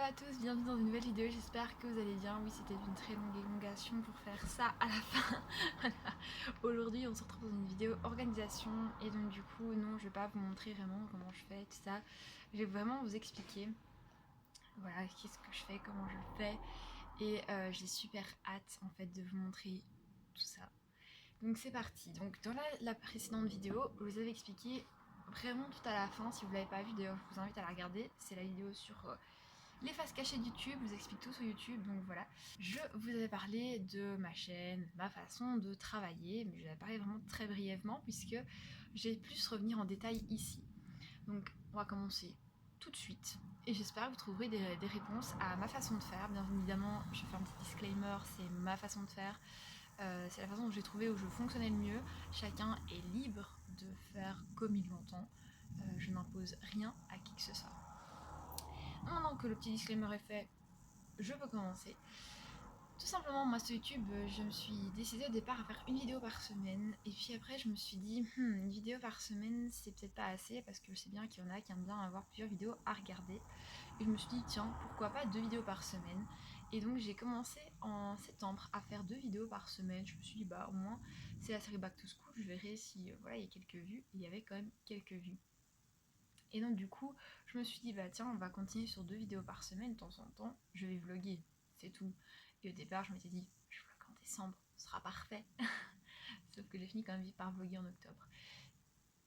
à tous, bienvenue dans une nouvelle vidéo, j'espère que vous allez bien. Oui, c'était une très longue élongation pour faire ça à la fin. Voilà. Aujourd'hui on se retrouve dans une vidéo organisation et donc du coup non, je vais pas vous montrer vraiment comment je fais tout ça. Je vais vraiment vous expliquer voilà qu'est-ce que je fais, comment je le fais et j'ai super hâte en fait de vous montrer tout ça. Donc c'est parti. Donc dans la précédente vidéo, je vous avais expliqué vraiment tout à la fin. Si vous l'avez pas vu, d'ailleurs je vous invite à la regarder. C'est la vidéo sur les faces cachées de YouTube, je vous explique tout sur YouTube, donc voilà. Je vous avais parlé de ma chaîne, ma façon de travailler, mais je vous avais parlé vraiment très brièvement puisque j'ai plus revenir en détail ici. Donc on va commencer tout de suite et j'espère que vous trouverez des réponses à ma façon de faire. Bien évidemment, je fais un petit disclaimer, c'est ma façon de faire. C'est la façon dont j'ai trouvé où je fonctionnais le mieux. Chacun est libre de faire comme il l'entend. Je n'impose rien à qui que ce soit. Maintenant que le petit disclaimer est fait, je peux commencer. Tout simplement, moi sur YouTube, je me suis décidée au départ à faire une vidéo par semaine. Et puis après, je me suis dit, une vidéo par semaine, c'est peut-être pas assez parce que je sais bien qu'il y en a qui aiment bien avoir plusieurs vidéos à regarder. Et je me suis dit, tiens, pourquoi pas 2 vidéos par semaine. Et donc j'ai commencé en septembre à faire 2 vidéos par semaine. Je me suis dit, bah au moins, c'est la série Back to School, je verrai si voilà, il y a quelques vues. Il y avait quand même quelques vues. Et donc du coup, je me suis dit, bah tiens, on va continuer sur 2 vidéos par semaine, de temps en temps, je vais vlogger, c'est tout. Et au départ, je m'étais dit, je vlog en décembre, ce sera parfait. Sauf que j'ai fini quand même par vlogger en octobre.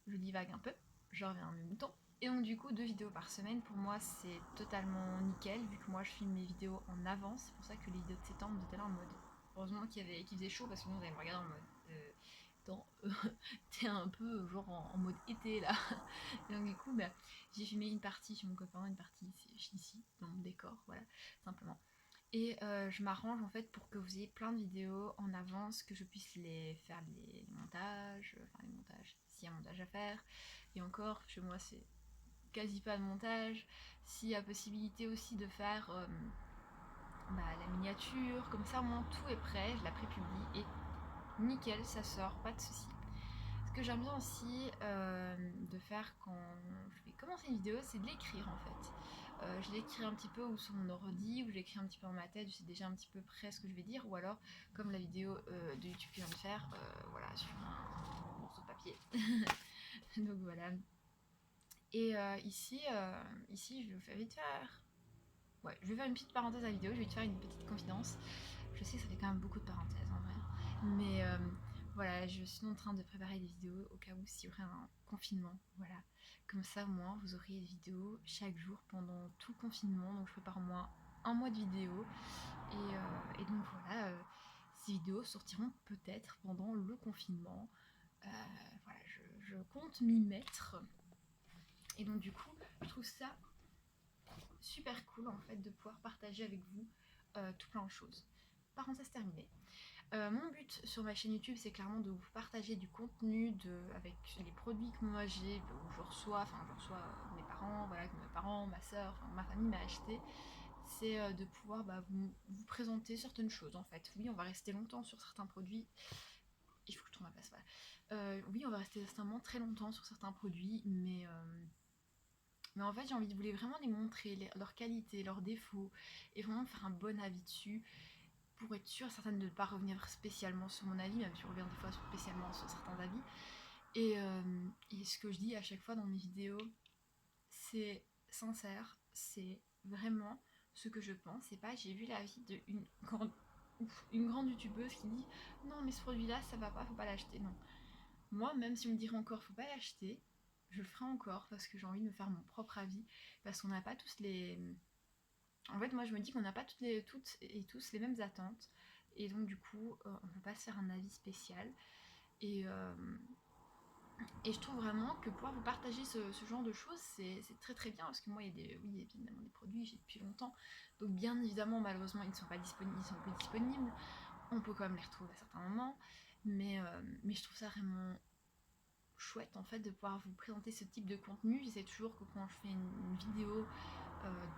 Je divague un peu, je reviens à mes moutons. Et donc du coup, 2 vidéos par semaine, pour moi, c'est totalement nickel, vu que moi, je filme mes vidéos en avance. C'est pour ça que les vidéos de septembre étaient là en mode... Heureusement qu'il faisait chaud, parce que sinon, vous allez me regarder en mode... t'es un peu genre en mode été là. Et donc du coup, bah, j'ai filmé une partie chez mon copain, une partie ici, dans mon décor, voilà, simplement. Et je m'arrange en fait pour que vous ayez plein de vidéos en avance, que je puisse faire les montages, s'il y a un montage à faire. Et encore, chez moi c'est quasi pas de montage. S'il y a possibilité aussi de faire la miniature, comme ça au moins tout est prêt, je la prépublie et nickel, ça sort, pas de soucis. Ce que j'aime bien aussi de faire quand je vais commencer une vidéo, c'est de l'écrire en fait. Je l'écris un petit peu ou sur mon ordi, ou je l'écris un petit peu dans ma tête, je sais déjà un petit peu près ce que je vais dire, ou alors comme la vidéo de YouTube que je viens de faire, voilà, sur un morceau de papier. Donc voilà. Et ici, je vais vite faire... Ouais, je vais faire une petite parenthèse à la vidéo, je vais te faire une petite confidence. Je sais que ça fait quand même beaucoup de parenthèses en vrai. Mais voilà, je suis en train de préparer des vidéos au cas où s'il y aurait un confinement. Voilà. Comme ça, au moins, vous aurez des vidéos chaque jour pendant tout le confinement. Donc je prépare au moins un mois de vidéos. Et donc voilà, ces vidéos sortiront peut-être pendant le confinement. Voilà, je compte m'y mettre. Et donc du coup, je trouve ça super cool en fait de pouvoir partager avec vous tout plein de choses. Parenthèse terminée. Mon but sur ma chaîne YouTube, c'est clairement de vous partager du contenu avec les produits que moi j'ai, où je reçois, mes parents, voilà, que mes parents, ma soeur, enfin, ma famille m'a acheté. C'est de pouvoir vous présenter certaines choses en fait. Oui, on va rester longtemps sur certains produits. Il faut que je trouve ma place, voilà. Oui, on va rester certainement très longtemps sur certains produits, mais en fait, j'ai envie de vous vraiment les montrer, leurs qualités, leurs défauts, et vraiment faire un bon avis dessus, pour être sûre certaine de ne pas revenir spécialement sur mon avis, même si je reviens des fois spécialement sur certains avis. Et ce que je dis à chaque fois dans mes vidéos, c'est sincère, c'est vraiment ce que je pense. C'est pas j'ai vu l'avis d'une grande youtubeuse qui dit non mais ce produit là ça va pas, faut pas l'acheter. Non. Moi, même si on me dirait encore faut pas l'acheter, je le ferai encore parce que j'ai envie de me faire mon propre avis, parce qu'on n'a pas tous les... En fait, moi je me dis qu'on n'a pas toutes et tous les mêmes attentes, et donc du coup, on peut pas se faire un avis spécial. Et, euh, et je trouve vraiment que pouvoir vous partager ce genre de choses, c'est très très bien, parce que moi, oui, évidemment des produits, j'ai depuis longtemps, donc bien évidemment, malheureusement, ils ne sont pas disponibles, ils sont plus disponibles, on peut quand même les retrouver à certains moments, mais je trouve ça vraiment chouette en fait de pouvoir vous présenter ce type de contenu. J'essaie toujours que quand je fais une vidéo,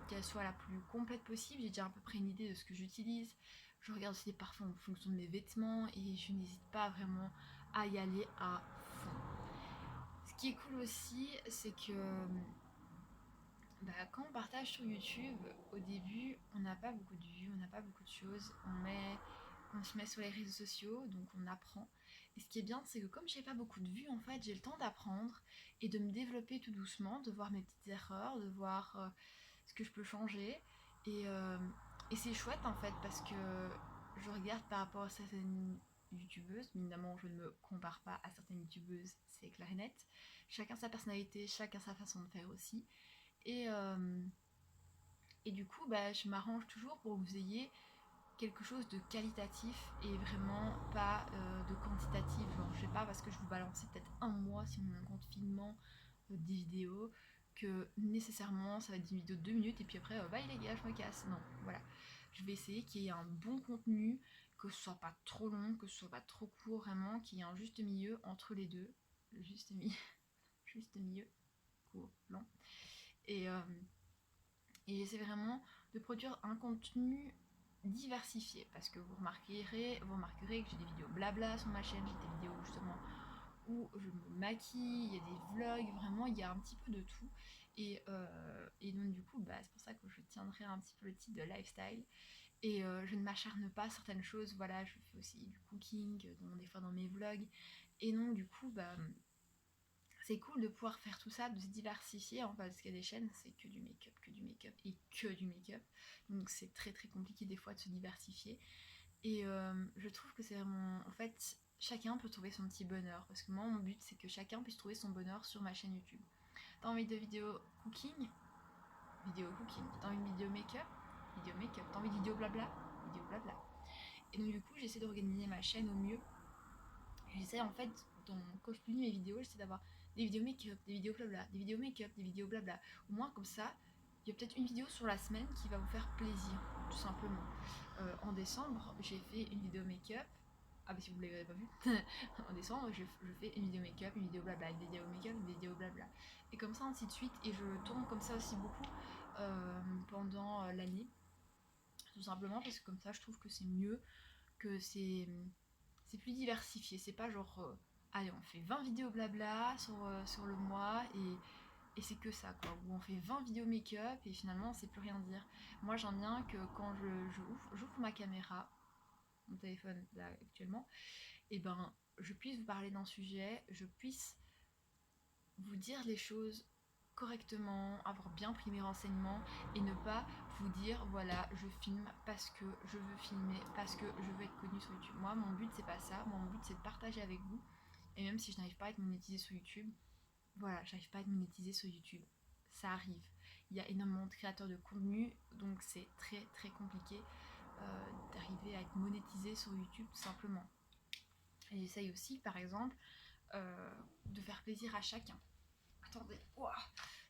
qu'elle soit la plus complète possible. J'ai déjà à peu près une idée de ce que j'utilise. Je regarde aussi des parfums en fonction de mes vêtements et je n'hésite pas vraiment à y aller à fond. Ce qui est cool aussi, c'est que Quand on partage sur YouTube, au début, on n'a pas beaucoup de vues, on n'a pas beaucoup de choses. On se met sur les réseaux sociaux, donc on apprend. Et ce qui est bien, c'est que comme j'ai pas beaucoup de vues, en fait, j'ai le temps d'apprendre et de me développer tout doucement, de voir mes petites erreurs, de voir ce que je peux changer. Et, euh, et c'est chouette en fait parce que je regarde par rapport à certaines youtubeuses, évidemment je ne me compare pas à certaines youtubeuses, c'est clair et net. Chacun sa personnalité, chacun sa façon de faire aussi. Et, euh, et du coup, je m'arrange toujours pour que vous ayez quelque chose de qualitatif et vraiment pas de quantitatif. Genre, je sais pas, parce que je vous balançais peut-être un mois si on compte finement des vidéos, que nécessairement ça va être une vidéo de 2 minutes et puis après, bye les gars, je me casse. Non, voilà. Je vais essayer qu'il y ait un bon contenu, que ce soit pas trop long, que ce soit pas trop court, vraiment, qu'il y ait un juste milieu entre les deux. Le juste milieu, juste milieu, court, long. Et, euh, et j'essaie vraiment de produire un contenu diversifié parce que vous remarquerez que j'ai des vidéos blabla sur ma chaîne, j'ai des vidéos justement où je me maquille, il y a des vlogs, vraiment il y a un petit peu de tout. Et donc du coup c'est pour ça que je tiendrai un petit peu le titre de lifestyle. Et je ne m'acharne pas à certaines choses, voilà, je fais aussi du cooking, des fois dans mes vlogs. Et donc du coup c'est cool de pouvoir faire tout ça, de se diversifier, hein, parce qu'il y a des chaînes, c'est que du make-up, que du make-up et que du make-up. Donc c'est très très compliqué des fois de se diversifier. Et je trouve que c'est vraiment... En fait, chacun peut trouver son petit bonheur. Parce que moi, mon but, c'est que chacun puisse trouver son bonheur sur ma chaîne YouTube. T'as envie de vidéo cooking? Vidéo cooking. T'as envie de vidéo make-up? Vidéo make-up. T'as envie de vidéo blabla? Vidéo blabla. Et donc du coup, j'essaie d'organiser ma chaîne au mieux. J'essaie en fait, quand je publie mes vidéos, j'essaie d'avoir des vidéos make-up, des vidéos blabla, des vidéos make-up, des vidéos blabla. Au moins comme ça, il y a peut-être une vidéo sur la semaine qui va vous faire plaisir, tout simplement. En décembre, j'ai fait une vidéo make-up. Ah bah si vous ne l'avez pas vu, en décembre, je fais une vidéo make-up, une vidéo blabla, une vidéo make-up, une vidéo blabla. Et comme ça, ainsi de suite. Et je tourne comme ça aussi beaucoup pendant l'année. Tout simplement parce que comme ça, je trouve que c'est mieux, que c'est plus diversifié. C'est pas genre, allez, on fait 20 vidéos blabla sur le mois et c'est que ça, quoi. Ou on fait 20 vidéos make-up et finalement, on sait plus rien dire. Moi, j'aime bien que quand j'ouvre ma caméra, mon téléphone là actuellement, et je puisse vous parler d'un sujet, je puisse vous dire les choses correctement, avoir bien pris mes renseignements et ne pas vous dire voilà je filme parce que je veux filmer, parce que je veux être connue sur YouTube. Moi mon but c'est pas ça, mon but c'est de partager avec vous et même si je n'arrive pas à être monétisée sur YouTube, voilà, j'arrive pas à être monétisée sur YouTube. Ça arrive. Il y a énormément de créateurs de contenu donc c'est très très compliqué d'arriver à être monétisé sur YouTube tout simplement. Et j'essaye aussi par exemple de faire plaisir à chacun. Attendez, ouah,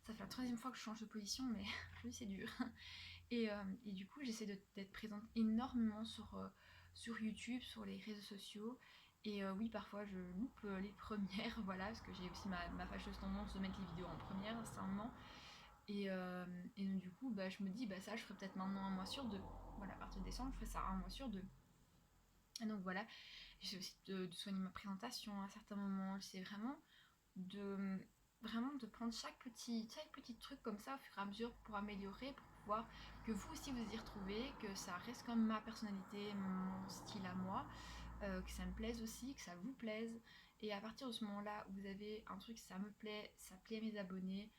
ça fait la troisième fois que je change de position, mais oui, c'est dur. Et du coup, j'essaie d'être présente énormément sur YouTube, sur les réseaux sociaux. Et oui, parfois je loupe les premières, voilà, parce que j'ai aussi ma fâcheuse tendance de mettre les vidéos en première, c'est un moment. Et donc, du coup, je me dis, ça, je ferai peut-être maintenant un mois sur deux. Voilà, à partir de décembre, je ferai ça un mois sur deux. Et donc voilà, j'essaie aussi de soigner ma présentation à certains moments. J'essaie de vraiment de prendre chaque petit truc comme ça au fur et à mesure pour améliorer, pour pouvoir que vous aussi vous y retrouvez, que ça reste comme ma personnalité, mon style à moi, que ça me plaise aussi, que ça vous plaise. Et à partir de ce moment-là où vous avez un truc, ça me plaît, ça plaît à mes abonnés,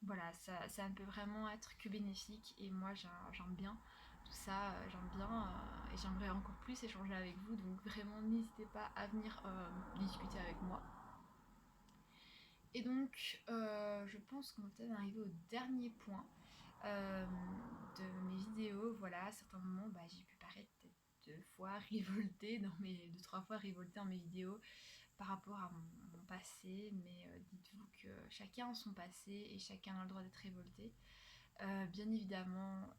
voilà, ça ne peut vraiment être que bénéfique. Et moi j'aime bien tout ça, j'aime bien et j'aimerais encore plus échanger avec vous. Donc vraiment n'hésitez pas à venir discuter avec moi. Et donc, je pense qu'on va peut-être arriver au dernier point euh, de mes vidéos. Voilà, à certains moments, j'ai pu paraître peut-être deux, trois fois révoltée dans mes vidéos par rapport à mon passé. Mais dites-vous que chacun a son passé et chacun a le droit d'être révolté. Bien évidemment,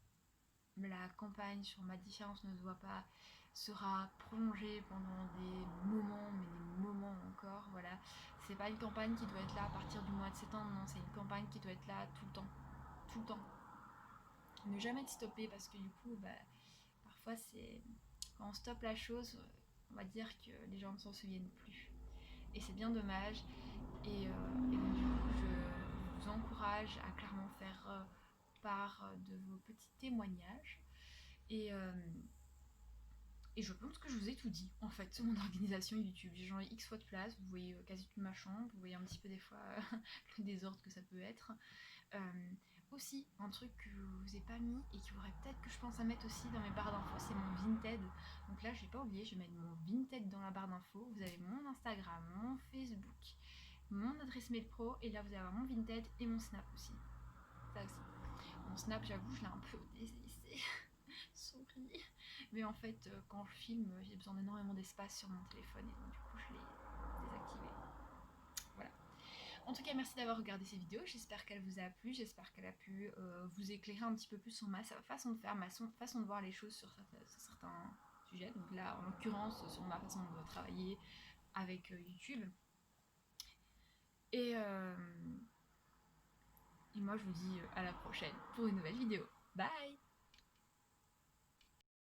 la campagne sur ma différence ne se voit pas sera prolongée pendant des moments, mais des moments encore, voilà. C'est pas une campagne qui doit être là à partir du mois de septembre, non, c'est une campagne qui doit être là tout le temps, tout le temps. Ne jamais être stoppé parce que du coup, parfois c'est quand on stoppe la chose, on va dire que les gens ne s'en souviennent plus. Et c'est bien dommage. Et donc du coup, je vous encourage à clairement faire part de vos petits témoignages. Et je pense que je vous ai tout dit en fait sur mon organisation YouTube. J'ai changé X fois de place, vous voyez quasi toute ma chambre, vous voyez un petit peu des fois le désordre que ça peut être. Aussi, un truc que je vous ai pas mis et qui aurait peut-être que je pense à mettre aussi dans mes barres d'infos, c'est mon Vinted. Donc là, j'ai pas oublié, je vais mettre mon Vinted dans la barre d'infos. Vous avez mon Instagram, mon Facebook, mon adresse mail pro, et là vous allez avoir mon Vinted et mon Snap aussi. Ça aussi. Mon Snap, j'avoue, je l'ai un peu délaissé. Souris. Mais en fait, quand je filme, j'ai besoin d'énormément d'espace sur mon téléphone et donc du coup, je l'ai désactivé. Voilà. En tout cas, merci d'avoir regardé ces vidéos. J'espère qu'elle vous a plu. J'espère qu'elle a pu vous éclairer un petit peu plus sur ma façon de faire, ma façon de voir les choses sur certains sujets. Donc là, en l'occurrence, sur ma façon de travailler avec YouTube. Et moi, je vous dis à la prochaine pour une nouvelle vidéo. Bye!